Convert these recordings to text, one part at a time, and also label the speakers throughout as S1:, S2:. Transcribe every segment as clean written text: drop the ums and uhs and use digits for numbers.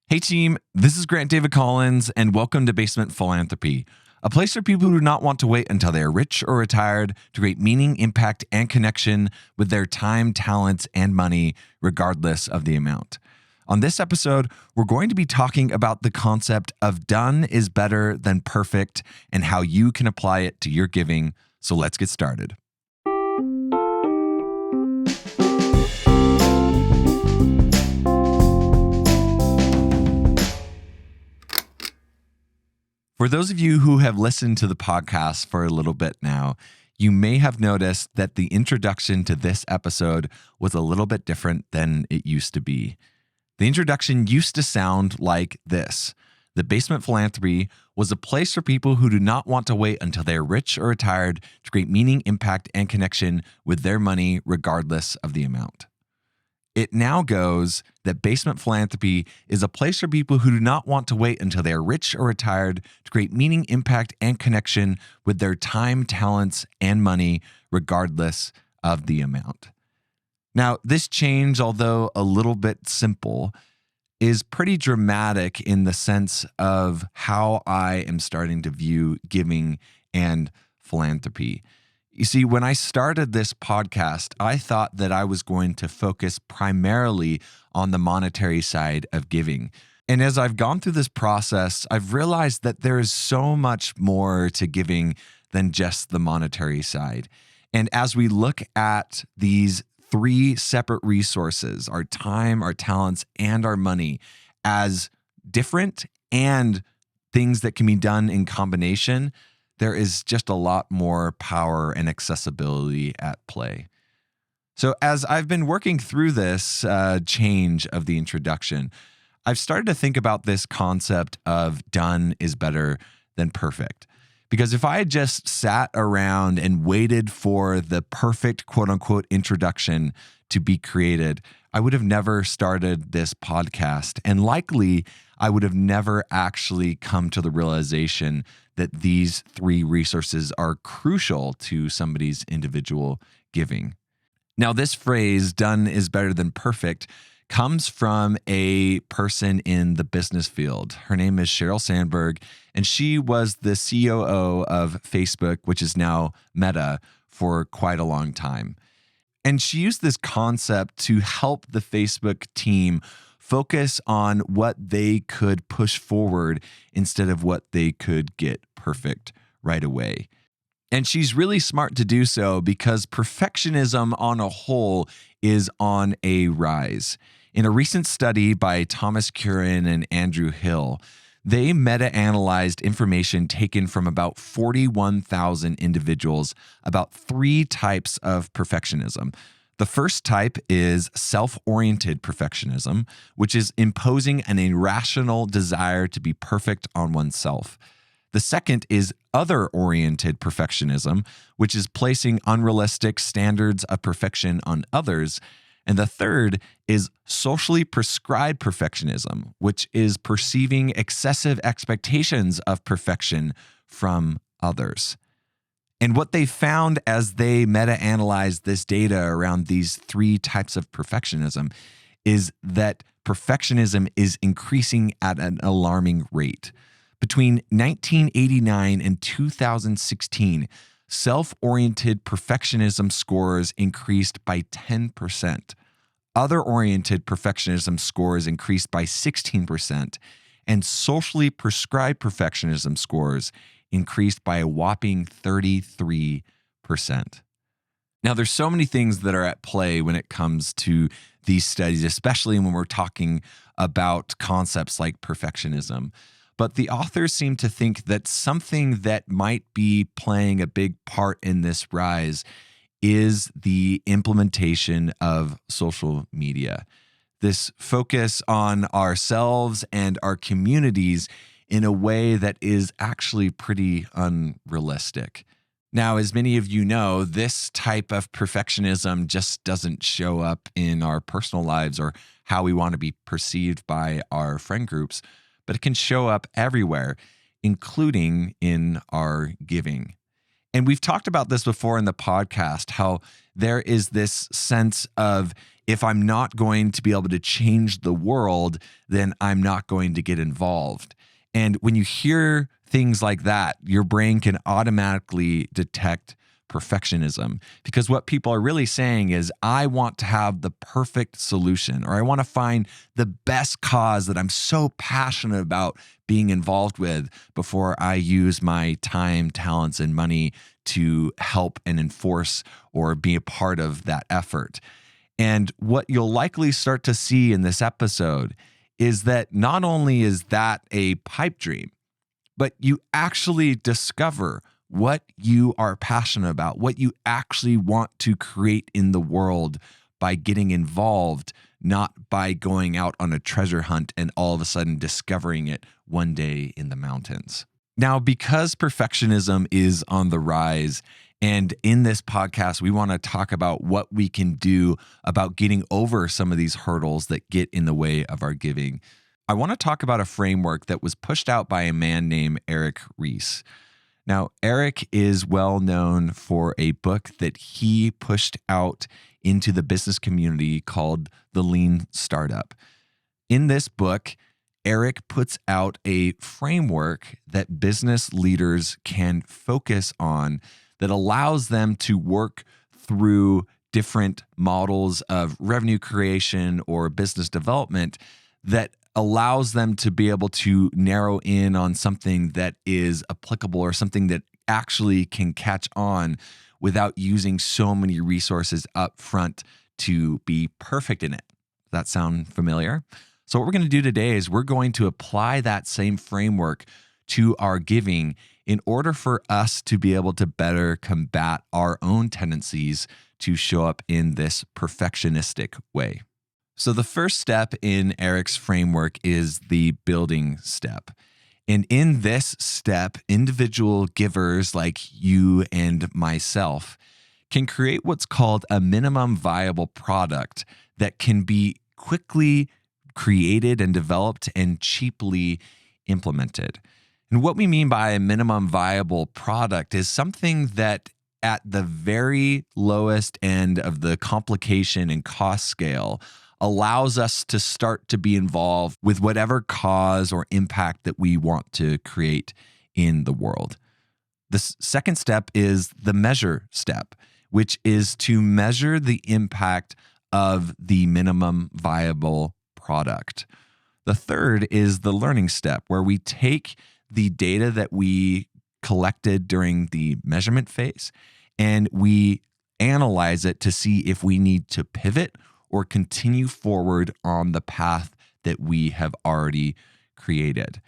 S1: Hey team, this is Grant David Collins, and welcome to Basement Philanthropy, a place for people who do not want to wait until they are rich or retired to create meaning, impact, and connection with their time, talents, and money, regardless of the amount. On this episode, we're going to be talking about the concept of done is better than perfect and how you can apply it to your giving. So let's get started. For those of you who have listened to the podcast for a little bit now, you may have noticed that the introduction to this episode was a little bit different than it used to be. The introduction used to sound like this. The Basement Philanthropy was a place for people who do not want to wait until they are rich or retired to create meaning, impact, and connection with their money, regardless of the amount. It now goes that Basement Philanthropy is a place for people who do not want to wait until they are rich or retired to create meaning, impact, and connection with their time, talents, and money, regardless of the amount. Now, this change, although a little bit simple, is pretty dramatic in the sense of how I am starting to view giving and philanthropy. You see, when I started this podcast, I thought that I was going to focus primarily on the monetary side of giving. And as I've gone through this process, I've realized that there is so much more to giving than just the monetary side. And as we look at these three separate resources, our time, our talents, and our money, as different and things that can be done in combination, there is just a lot more power and accessibility at play. So as I've been working through this change of the introduction, I've started to think about this concept of done is better than perfect. Because if I had just sat around and waited for the perfect quote unquote introduction to be created, I would have never started this podcast. And likely I would have never actually come to the realization that these three resources are crucial to somebody's individual giving. Now, this phrase, done is better than perfect, comes from a person in the business field. Her name is Sheryl Sandberg, and she was the COO of Facebook, which is now Meta, for quite a long time. And she used this concept to help the Facebook team focus on what they could push forward instead of what they could get perfect right away. And she's really smart to do so because perfectionism on a whole is on a rise. In a recent study by Thomas Curran and Andrew Hill, they meta-analyzed information taken from about 41,000 individuals about three types of perfectionism. The first type is self-oriented perfectionism, which is imposing an irrational desire to be perfect on oneself. The second is other-oriented perfectionism, which is placing unrealistic standards of perfection on others. And the third is socially prescribed perfectionism, which is perceiving excessive expectations of perfection from others. And what they found as they meta-analyzed this data around these three types of perfectionism is that perfectionism is increasing at an alarming rate. Between 1989 and 2016, self-oriented perfectionism scores increased by 10%. Other-oriented perfectionism scores increased by 16%, and socially prescribed perfectionism scores increased by a whopping 33%. Now, there's so many things that are at play when it comes to these studies, especially when we're talking about concepts like perfectionism. But the authors seem to think that something that might be playing a big part in this rise is the implementation of social media. This focus on ourselves and our communities in a way that is actually pretty unrealistic. Now, as many of you know, this type of perfectionism just doesn't show up in our personal lives or how we want to be perceived by our friend groups, but it can show up everywhere, including in our giving. And we've talked about this before in the podcast, how there is this sense of if I'm not going to be able to change the world, then I'm not going to get involved. And when you hear things like that, your brain can automatically detect perfectionism, because what people are really saying is, I want to have the perfect solution, or I want to find the best cause that I'm so passionate about being involved with before I use my time, talents, and money to help and enforce or be a part of that effort. And what you'll likely start to see in this episode is that not only is that a pipe dream, but you actually discover what you are passionate about, what you actually want to create in the world by getting involved, not by going out on a treasure hunt and all of a sudden discovering it one day in the mountains. Now, because perfectionism is on the rise, and in this podcast, we want to talk about what we can do about getting over some of these hurdles that get in the way of our giving. I want to talk about a framework that was pushed out by a man named Eric Ries. Now, Eric is well known for a book that he pushed out into the business community called The Lean Startup. In this book, Eric puts out a framework that business leaders can focus on that allows them to work through different models of revenue creation or business development that allows them to be able to narrow in on something that is applicable or something that actually can catch on without using so many resources up front to be perfect in it. Does that sound familiar? So what we're going to do today is we're going to apply that same framework to our giving in order for us to be able to better combat our own tendencies to show up in this perfectionistic way. So the first step in Eric's framework is the building step. And in this step, individual givers like you and myself can create what's called a minimum viable product that can be quickly created and developed and cheaply implemented. And what we mean by a minimum viable product is something that at the very lowest end of the complication and cost scale allows us to start to be involved with whatever cause or impact that we want to create in the world. The second step is the measure step, which is to measure the impact of the minimum viable product. The third is the learning step, where we take the data that we collected during the measurement phase and we analyze it to see if we need to pivot or continue forward on the path that we have already created.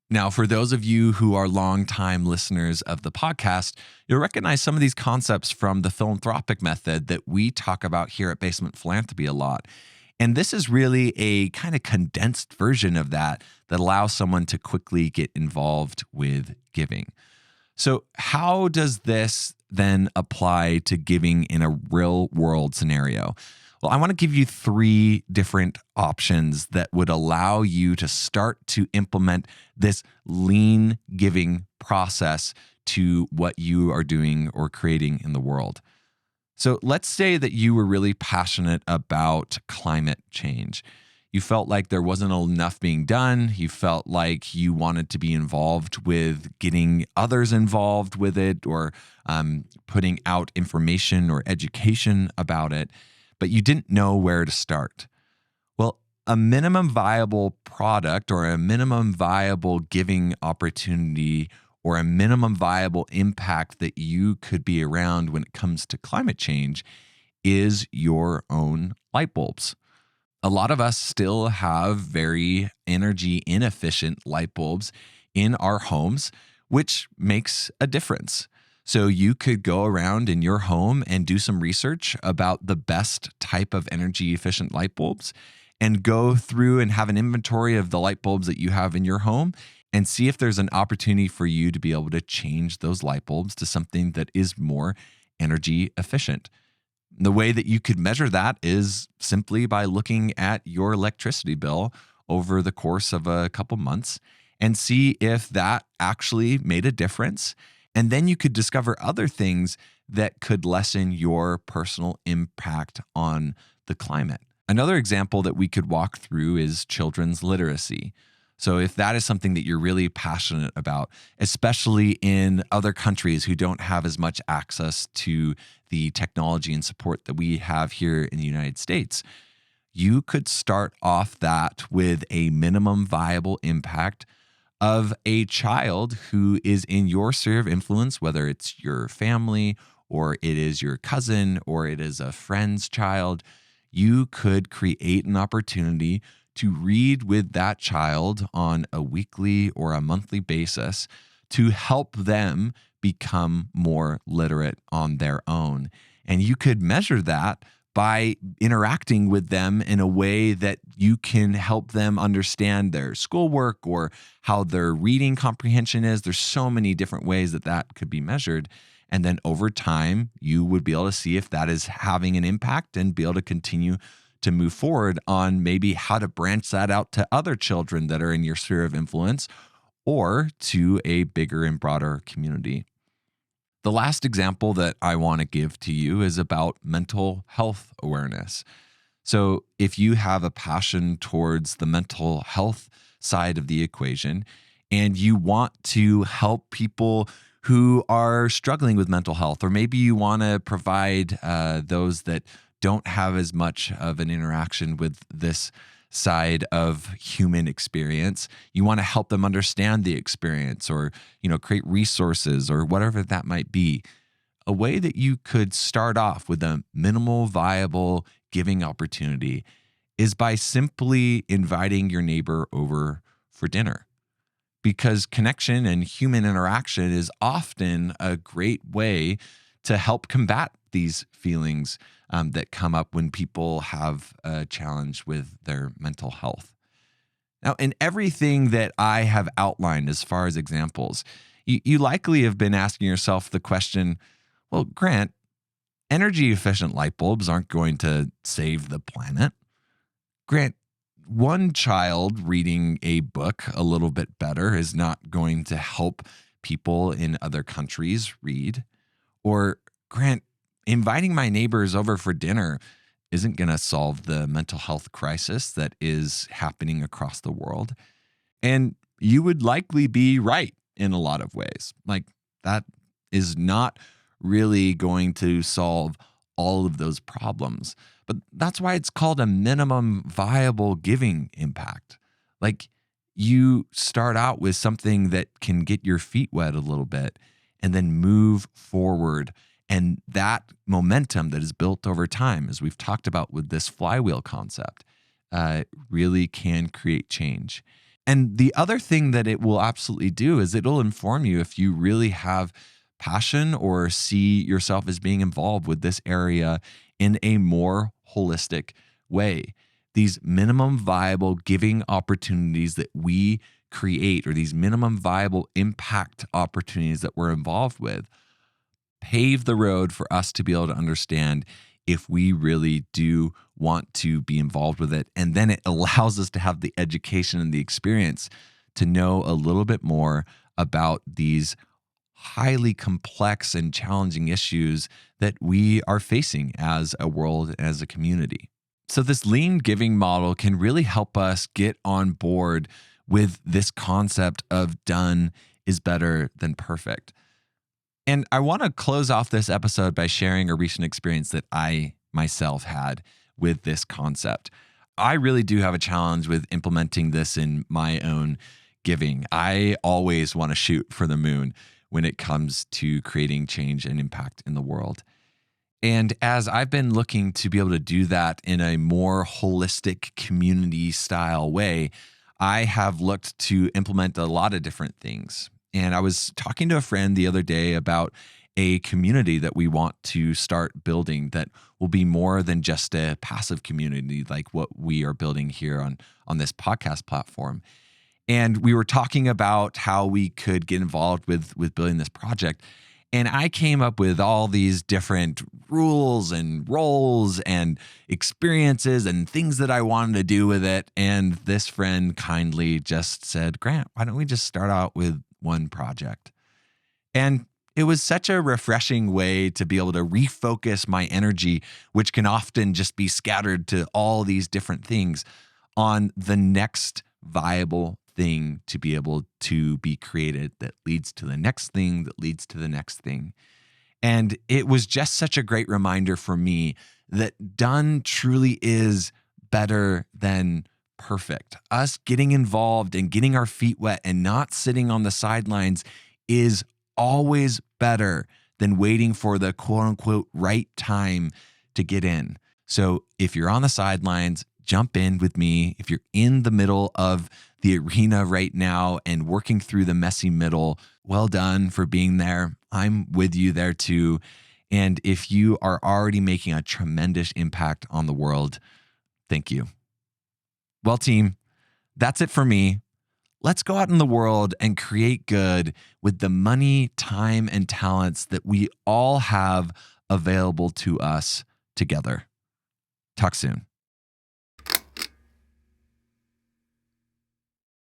S1: Now, for those of you who are longtime listeners of the podcast, you'll recognize some of these concepts from the philanthropic method that we talk about here at Basement Philanthropy a lot. And this is really a kind of condensed version of that allows someone to quickly get involved with giving. So how does this then apply to giving in a real world scenario? Well, I want to give you 3 different options that would allow you to start to implement this lean giving process to what you are doing or creating in the world. So let's say that you were really passionate about climate change. You felt like there wasn't enough being done. You felt like you wanted to be involved with getting others involved with it or putting out information or education about it, but you didn't know where to start. Well, a minimum viable product or a minimum viable giving opportunity or a minimum viable impact that you could be around when it comes to climate change is your own light bulbs. A lot of us still have very energy inefficient light bulbs in our homes, which makes a difference. So you could go around in your home and do some research about the best type of energy efficient light bulbs and go through and have an inventory of the light bulbs that you have in your home and see if there's an opportunity for you to be able to change those light bulbs to something that is more energy efficient. The way that you could measure that is simply by looking at your electricity bill over the course of a couple months and see if that actually made a difference And then you could discover other things that could lessen your personal impact on the climate. Another example that we could walk through is children's literacy. So, if that is something that you're really passionate about, especially in other countries who don't have as much access to the technology and support that we have here in the United States, you could start off that with a minimum viable impact of a child who is in your sphere of influence, whether it's your family or it is your cousin or it is a friend's child. You could create an opportunity to read with that child on a weekly or a monthly basis to help them become more literate on their own. And you could measure that by interacting with them in a way that you can help them understand their schoolwork or how their reading comprehension is. There's so many different ways that that could be measured. And then over time, you would be able to see if that is having an impact and be able to continue to move forward on maybe how to branch that out to other children that are in your sphere of influence or to a bigger and broader community. The last example that I want to give to you is about mental health awareness. So, if you have a passion towards the mental health side of the equation and you want to help people who are struggling with mental health, or maybe you want to provide those that don't have as much of an interaction with this side of human experience, you want to help them understand the experience or, create resources or whatever that might be. A way that you could start off with a minimal viable giving opportunity is by simply inviting your neighbor over for dinner. Because connection and human interaction is often a great way to help combat these feelings that come up when people have a challenge with their mental health. Now, in everything that I have outlined as far as examples, you likely have been asking yourself the question, well, Grant, energy efficient light bulbs aren't going to save the planet. Grant, one child reading a book a little bit better is not going to help people in other countries read. Or, Grant, inviting my neighbors over for dinner isn't going to solve the mental health crisis that is happening across the world. And you would likely be right in a lot of ways. Like, that is not really going to solve all of those problems. But that's why it's called a minimum viable giving impact. Like, you start out with something that can get your feet wet a little bit and then move forward. And that momentum that is built over time, as we've talked about with this flywheel concept, really can create change. And the other thing that it will absolutely do is it'll inform you if you really have passion or see yourself as being involved with this area in a more holistic way. These minimum viable giving opportunities that we create, or these minimum viable impact opportunities that we're involved with, pave the road for us to be able to understand if we really do want to be involved with it. And then it allows us to have the education and the experience to know a little bit more about these highly complex and challenging issues that we are facing as a world, as a community. So this lean giving model can really help us get on board with this concept of done is better than perfect. And I want to close off this episode by sharing a recent experience that I myself had with this concept. I really do have a challenge with implementing this in my own giving. I always want to shoot for the moon when it comes to creating change and impact in the world. And as I've been looking to be able to do that in a more holistic community style way, I have looked to implement a lot of different things. And I was talking to a friend the other day about a community that we want to start building that will be more than just a passive community like what we are building here on this podcast platform. And we were talking about how we could get involved with building this project. And I came up with all these different rules and roles and experiences and things that I wanted to do with it. And this friend kindly just said, Grant, why don't we just start out with one project? And It was such a refreshing way to be able to refocus my energy, which can often just be scattered to all these different things, on the next viable thing to be able to be created that leads to the next thing that leads to the next thing. And it was just such a great reminder for me that done truly is better than perfect. Us getting involved and getting our feet wet and not sitting on the sidelines is always better than waiting for the quote unquote right time to get in. So if you're on the sidelines, jump in with me. If you're in the middle of the arena right now and working through the messy middle, well done for being there. I'm with you there too. And if you are already making a tremendous impact on the world, thank you. Well, team, that's it for me. Let's go out in the world and create good with the money, time, and talents that we all have available to us together. Talk soon.